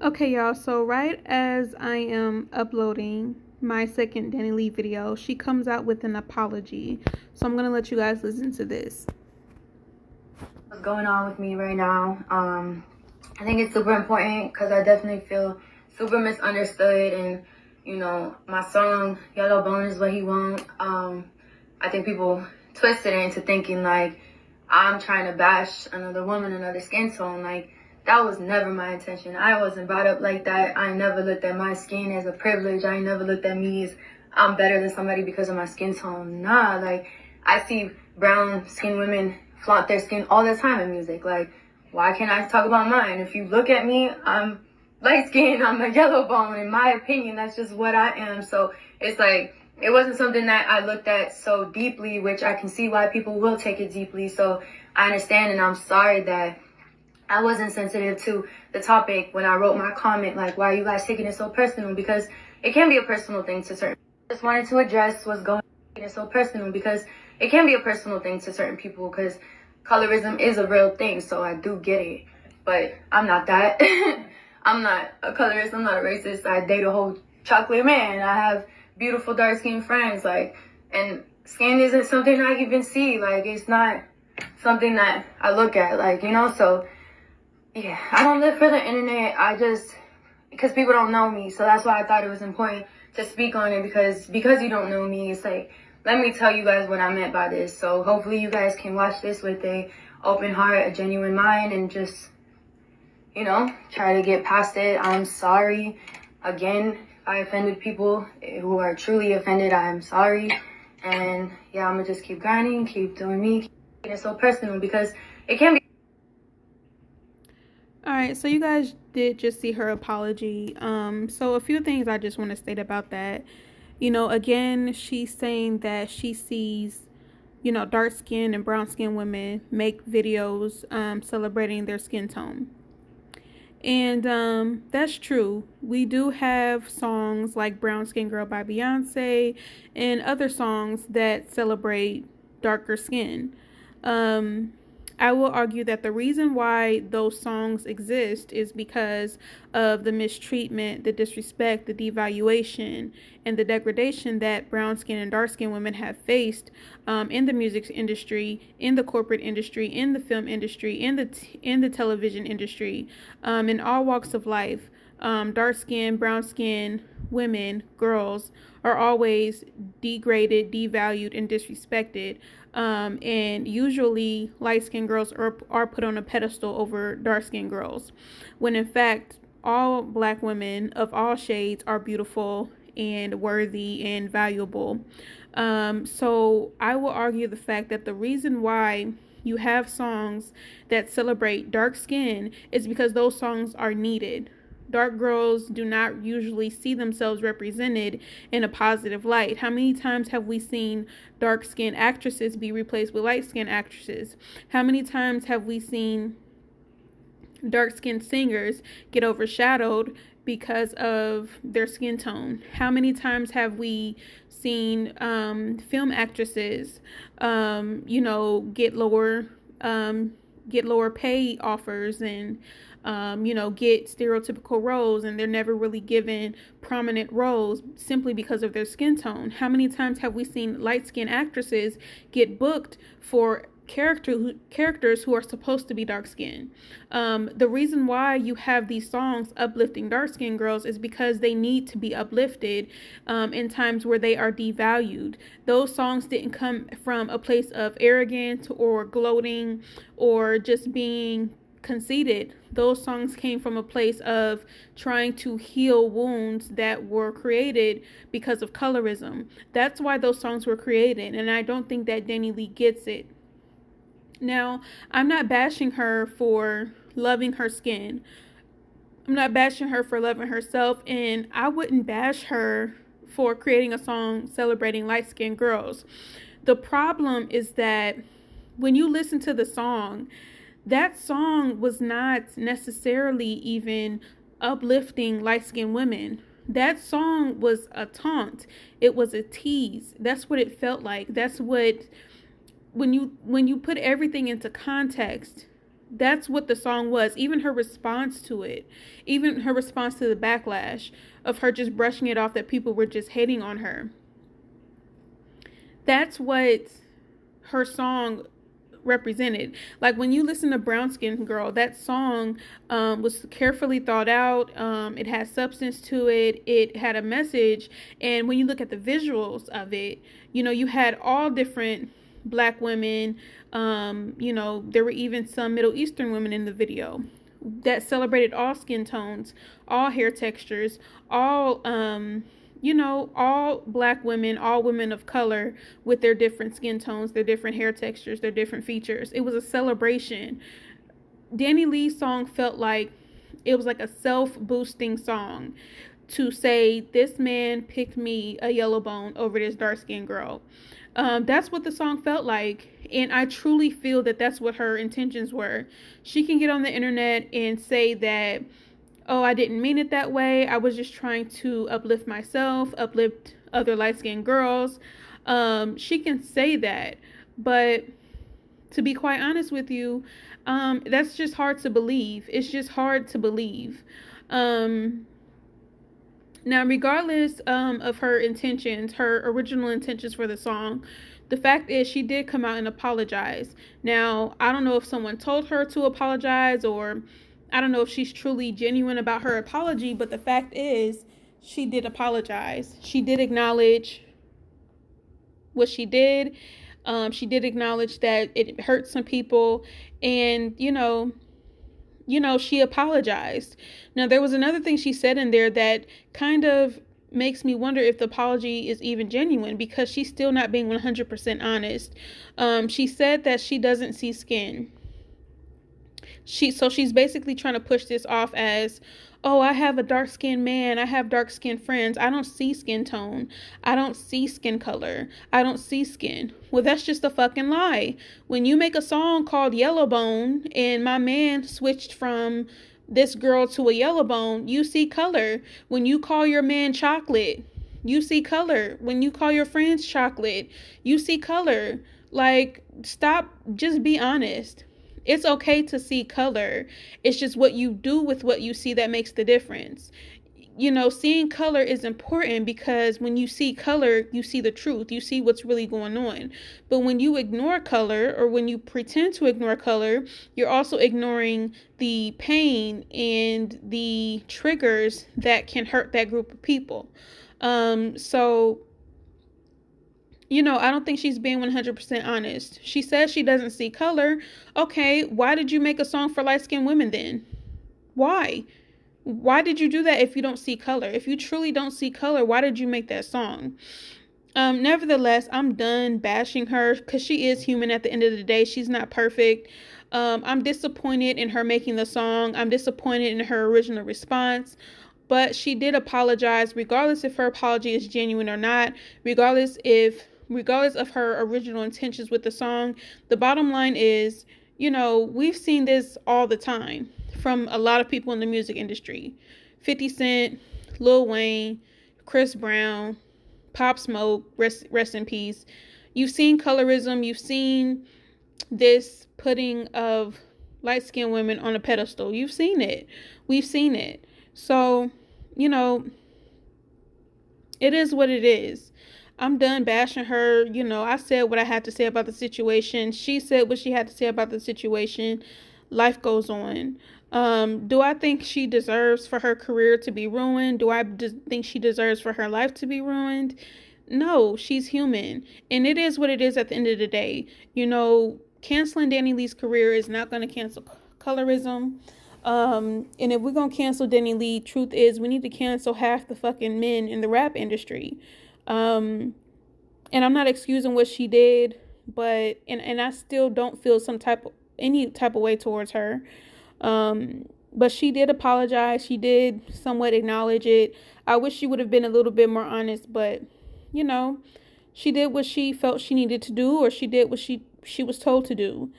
Okay, y'all, so right as I am uploading my second Danileigh video, she comes out with an apology. So I'm going to let you guys listen to this. What's going on with me right now? I think it's super important because I definitely feel super misunderstood, and my song Yellowbone is what he want. I think people twisted it into thinking like I'm trying to bash another woman, another skin tone. Like, that was never my intention. I wasn't brought up like that. I never looked at my skin as a privilege. I never looked at me as I'm better than somebody because of my skin tone. Nah, like, I see brown skinned women flaunt their skin all the time in music. Like, why can't I talk about mine? If you look at me, I'm light skinned, I'm a yellow bone. In my opinion, that's just what I am. So it's like, it wasn't something that I looked at so deeply, which I can see why people will take it deeply. So I understand, and I'm sorry that I wasn't sensitive to the topic when I wrote my comment, like, why are you guys taking it so personal? Because it can be a personal thing to certain people. I just wanted to address what's going on. It's so personal because it can be a personal thing to certain people, because colorism is a real thing, so I do get it. But I'm not that. I'm not a colorist. I'm not a racist. I date a whole chocolate man. I have beautiful dark-skinned friends. Like, and skin isn't something I even see. Like, it's not something that I look at. Like, so yeah, I don't live for the internet. Because people don't know me. So that's why I thought it was important to speak on it, because you don't know me, it's like, let me tell you guys what I meant by this. So hopefully you guys can watch this with a open heart, a genuine mind, and just, try to get past it. I'm sorry. Again, if I offended people who are truly offended, I'm sorry. And yeah, I'm gonna just keep grinding, keep doing me. It's so personal because it can be. Alright, so you guys did just see her apology. So a few things I just want to state about that. Again, she's saying that she sees, dark skinned and brown skinned women make videos celebrating their skin tone. And that's true. We do have songs like Brown Skin Girl by Beyonce and other songs that celebrate darker skin. Um, I will argue that the reason why those songs exist is because of the mistreatment, the disrespect, the devaluation, and the degradation that brown skin and dark skin women have faced in the music industry, in the corporate industry, in the film industry, in the television industry, in all walks of life. Dark skin, brown skin women, girls are always degraded, devalued, and disrespected. And usually light-skinned girls are put on a pedestal over dark-skinned girls, when in fact all black women of all shades are beautiful and worthy and valuable. So I will argue the fact that the reason why you have songs that celebrate dark skin is because those songs are needed. Dark girls do not usually see themselves represented in a positive light. How many times have we seen dark skinned actresses be replaced with light skinned actresses? How many times have we seen dark skinned singers get overshadowed because of their skin tone? How many times have we seen film actresses, get lower pay offers and get stereotypical roles, and they're never really given prominent roles simply because of their skin tone? How many times have we seen light-skinned actresses get booked for characters who are supposed to be dark skinned? The reason why you have these songs uplifting dark skinned girls is because they need to be uplifted in times where they are devalued. Those songs didn't come from a place of arrogance or gloating or just being conceited. Those songs came from a place of trying to heal wounds that were created because of colorism. That's why those songs were created, and I don't think that Danileigh gets it. Now, I'm not bashing her for loving her skin. I'm not bashing her for loving herself, and I wouldn't bash her for creating a song celebrating light-skinned girls. The problem is that when you listen to the song, that song was not necessarily even uplifting light-skinned women. That song was a taunt. It was a tease. That's what it felt like. That's what, when you put everything into context, That's what the song was. Even her response to it, even her response to the backlash of her just brushing it off that people were just hating on her. That's what her song represented. Like when you listen to Brown Skin Girl, that song was carefully thought out. It had substance to it. It had a message. And when you look at the visuals of it, you know, you had all different black women. You know, there were even some Middle Eastern women in the video that celebrated all skin tones, all hair textures, all you know, all black women, all women of color with their different skin tones, their different hair textures, their different features. It was a celebration. Danileigh's song felt like it was like a self-boosting song to say, this man picked me, a Yellowbone, over this dark-skinned girl. That's what the song felt like, and I truly feel that that's what her intentions were. She can get on the internet and say that, oh, I didn't mean it that way. I was just trying to uplift myself, uplift other light-skinned girls. She can say that, but to be quite honest with you, that's just hard to believe. It's just hard to believe. Now, regardless of her intentions, her original intentions for the song, the fact is she did come out and apologize. Now, I don't know if someone told her to apologize, or I don't know if she's truly genuine about her apology, but the fact is she did apologize. She did acknowledge what she did. She did acknowledge that it hurt some people, and she apologized. Now, there was another thing she said in there that kind of makes me wonder if the apology is even genuine, because she's still not being 100% honest. She said that she doesn't see skin. So she's basically trying to push this off as, oh, I have a dark-skinned man, I have dark-skinned friends, I don't see skin tone, I don't see skin color, I don't see skin. Well, that's just a fucking lie. When you make a song called Yellowbone and my man switched from this girl to a Yellowbone, you see color. When you call your man chocolate, you see color. When you call your friends chocolate, you see color. Like, stop, just be honest. It's okay to see color. It's just what you do with what you see that makes the difference. Seeing color is important, because when you see color, you see the truth. You see what's really going on. But when you ignore color, or when you pretend to ignore color, you're also ignoring the pain and the triggers that can hurt that group of people. I don't think she's being 100% honest. She says she doesn't see color. Okay, why did you make a song for light-skinned women then? Why? Why did you do that if you don't see color? If you truly don't see color, why did you make that song? Nevertheless, I'm done bashing her, because she is human at the end of the day. She's not perfect. I'm disappointed in her making the song. I'm disappointed in her original response. But she did apologize, regardless if her apology is genuine or not, regardless of her original intentions with the song. The bottom line is, we've seen this all the time from a lot of people in the music industry. 50 Cent, Lil Wayne, Chris Brown, Pop Smoke, rest in peace. You've seen colorism. You've seen this putting of light-skinned women on a pedestal. You've seen it. We've seen it. So, it is what it is. I'm done bashing her. I said what I had to say about the situation. She said what she had to say about the situation. Life goes on. Do I think she deserves for her career to be ruined? Do I think she deserves for her life to be ruined? No, she's human. And it is what it is at the end of the day. Canceling Danileigh's career is not going to cancel colorism. And if we're going to cancel Danileigh, truth is we need to cancel half the fucking men in the rap industry. And I'm not excusing what she did, but and I still don't feel any type of way towards her. But she did apologize. She did somewhat acknowledge it. I wish she would have been a little bit more honest, but she did what she felt she needed to do, or she did what she was told to do.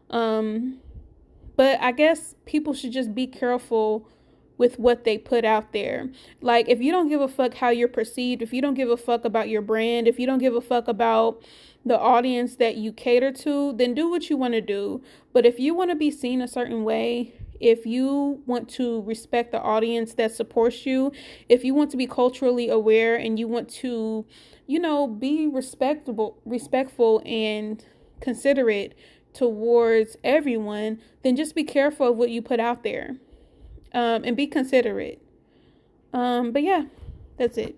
But I guess people should just be careful with what they put out there. Like, if you don't give a fuck how you're perceived, if you don't give a fuck about your brand, if you don't give a fuck about, the audience that you cater to, then do what you want to do. But if you want to be seen a certain way, if you want to respect the audience that supports you, if you want to be culturally aware and you want to, be respectful and considerate towards everyone, then just be careful of what you put out there, and be considerate. But yeah, that's it.